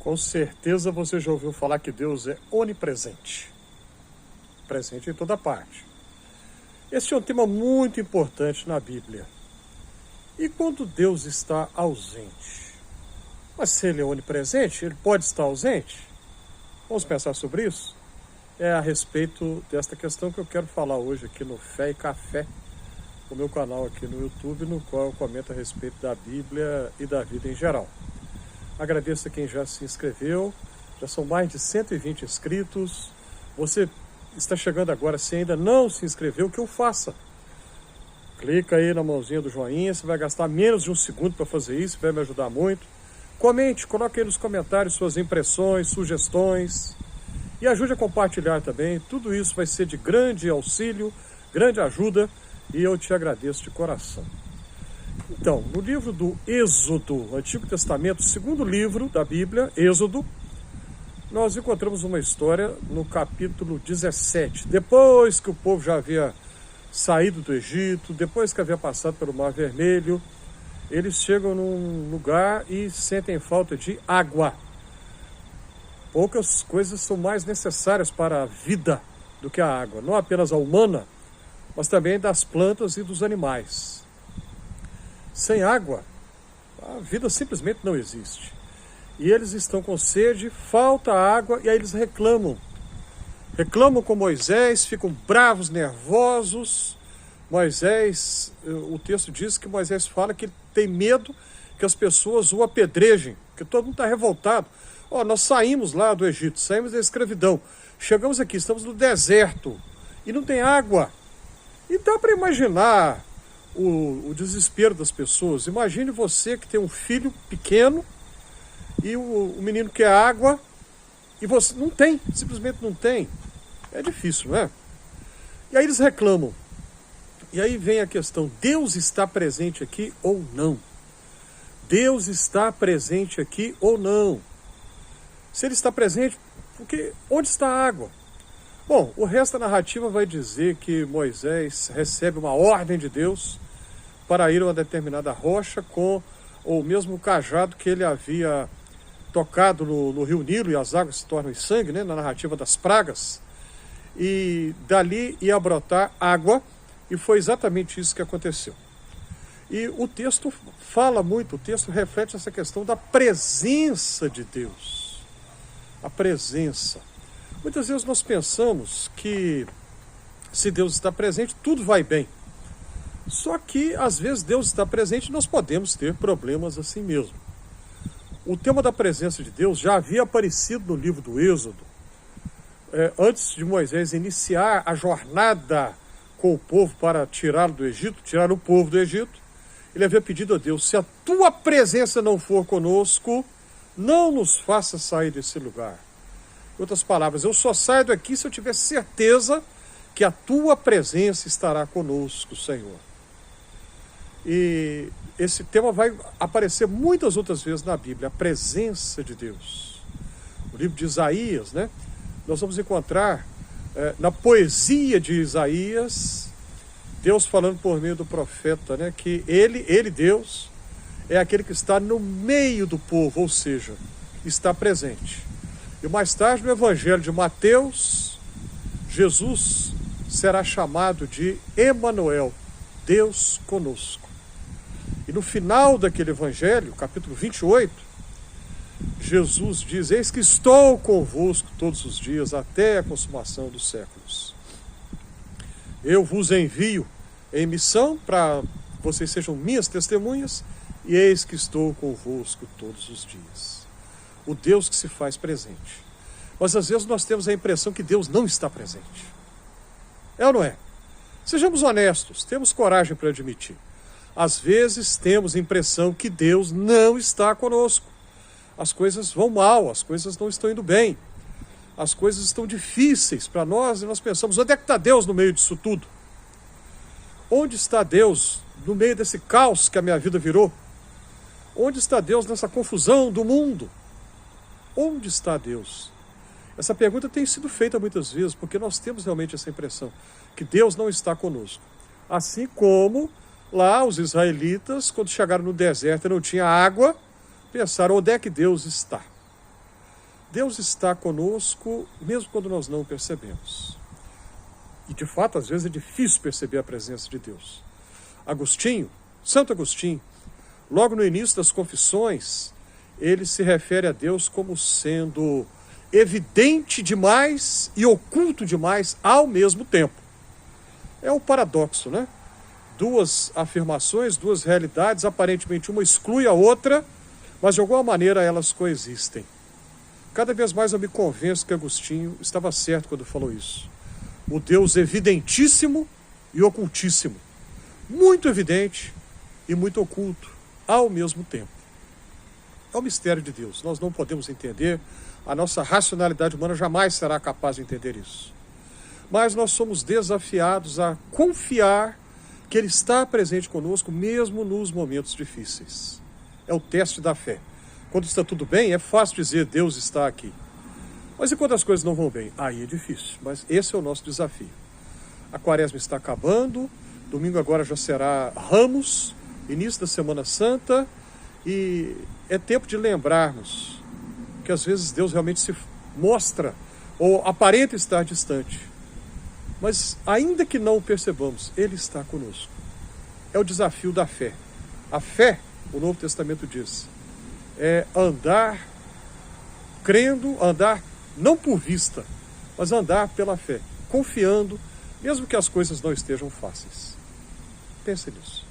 Com certeza você já ouviu falar que Deus é onipresente, presente em toda parte. Esse é um tema muito importante na Bíblia. E quando Deus está ausente? Mas se Ele é onipresente, Ele pode estar ausente? Vamos pensar sobre isso? É a respeito desta questão que eu quero falar hoje aqui no Fé e Café, o meu canal aqui no YouTube, no qual eu comento a respeito da Bíblia e da vida em geral. Agradeço a quem já se inscreveu, já são mais de 120 inscritos. Você está chegando agora, se ainda não se inscreveu, que eu faça. Clica aí na mãozinha do joinha, você vai gastar menos de um segundo para fazer isso, vai me ajudar muito. Comente, coloque aí nos comentários suas impressões, sugestões e ajude a compartilhar também. Tudo isso vai ser de grande auxílio, grande ajuda e eu te agradeço de coração. Então, no livro do Êxodo, Antigo Testamento, segundo livro da Bíblia, Êxodo, nós encontramos uma história no capítulo 17. Depois que o povo já havia saído do Egito, depois que havia passado pelo Mar Vermelho, eles chegam num lugar e sentem falta de água. Poucas coisas são mais necessárias para a vida do que a água, não apenas a humana, mas também das plantas e dos animais. Sem água, a vida simplesmente não existe. E eles estão com sede, falta água, e aí eles reclamam. Reclamam com Moisés, ficam bravos, nervosos. Moisés, o texto diz que Moisés fala que ele tem medo que as pessoas o apedrejem, que todo mundo está revoltado. Nós saímos lá do Egito, saímos da escravidão, chegamos aqui, estamos no deserto, e não tem água. E dá para imaginar o desespero das pessoas. Imagine você que tem um filho pequeno e o menino quer água e você não tem, simplesmente não tem. É difícil, não é? E aí eles reclamam. E aí vem a questão, Deus está presente aqui ou não? Deus está presente aqui ou não? Se ele está presente, porque onde está a água? Bom, o resto da narrativa vai dizer que Moisés recebe uma ordem de Deus para ir a uma determinada rocha com o mesmo cajado que ele havia tocado no rio Nilo e as águas se tornam em sangue, né, na narrativa das pragas. E dali ia brotar água e foi exatamente isso que aconteceu. E o texto fala muito, o texto reflete essa questão da presença de Deus. A presença. Muitas vezes nós pensamos que se Deus está presente, tudo vai bem. Só que, às vezes, Deus está presente e nós podemos ter problemas assim mesmo. O tema da presença de Deus já havia aparecido no livro do Êxodo. Antes de Moisés iniciar a jornada com o povo para tirá-lo do Egito, tirar o povo do Egito, ele havia pedido a Deus, se a tua presença não for conosco, não nos faça sair desse lugar. Em outras palavras, eu só saio daqui se eu tiver certeza que a tua presença estará conosco, Senhor. E esse tema vai aparecer muitas outras vezes na Bíblia, a presença de Deus. O livro de Isaías, né? Nós vamos encontrar na poesia de Isaías, Deus falando por meio do profeta, né? Que ele, Deus, é aquele que está no meio do povo, ou seja, está presente. E mais tarde, no Evangelho de Mateus, Jesus será chamado de Emanuel, Deus conosco. E no final daquele Evangelho, capítulo 28, Jesus diz, eis que estou convosco todos os dias, até a consumação dos séculos. Eu vos envio em missão para que vocês sejam minhas testemunhas, e eis que estou convosco todos os dias. O Deus que se faz presente. Mas às vezes nós temos a impressão que Deus não está presente. É ou não é? Sejamos honestos, temos coragem para admitir. Às vezes temos a impressão que Deus não está conosco. As coisas vão mal, as coisas não estão indo bem. As coisas estão difíceis para nós e nós pensamos, onde é que está Deus no meio disso tudo? Onde está Deus no meio desse caos que a minha vida virou? Onde está Deus nessa confusão do mundo? Onde está Deus? Essa pergunta tem sido feita muitas vezes, porque nós temos realmente essa impressão, que Deus não está conosco. Assim como lá os israelitas, quando chegaram no deserto e não tinha água, pensaram, onde é que Deus está? Deus está conosco mesmo quando nós não percebemos. E de fato, às vezes é difícil perceber a presença de Deus. Agostinho, Santo Agostinho, logo no início das Confissões, ele se refere a Deus como sendo evidente demais e oculto demais ao mesmo tempo. É o paradoxo, né? Duas afirmações, duas realidades, aparentemente uma exclui a outra, mas de alguma maneira elas coexistem. Cada vez mais eu me convenço que Agostinho estava certo quando falou isso. O Deus evidentíssimo e ocultíssimo. Muito evidente e muito oculto ao mesmo tempo. É o mistério de Deus. Nós não podemos entender, a nossa racionalidade humana jamais será capaz de entender isso. Mas nós somos desafiados a confiar que Ele está presente conosco mesmo nos momentos difíceis. É o teste da fé. Quando está tudo bem, é fácil dizer Deus está aqui. Mas e quando as coisas não vão bem? Aí é difícil, mas esse é o nosso desafio. A quaresma está acabando, domingo agora já será Ramos, início da Semana Santa, e é tempo de lembrarmos que às vezes Deus realmente se mostra ou aparenta estar distante. Mas ainda que não o percebamos, Ele está conosco. É o desafio da fé. A fé, o Novo Testamento diz, é andar crendo, andar não por vista, mas andar pela fé, confiando, mesmo que as coisas não estejam fáceis. Pense nisso.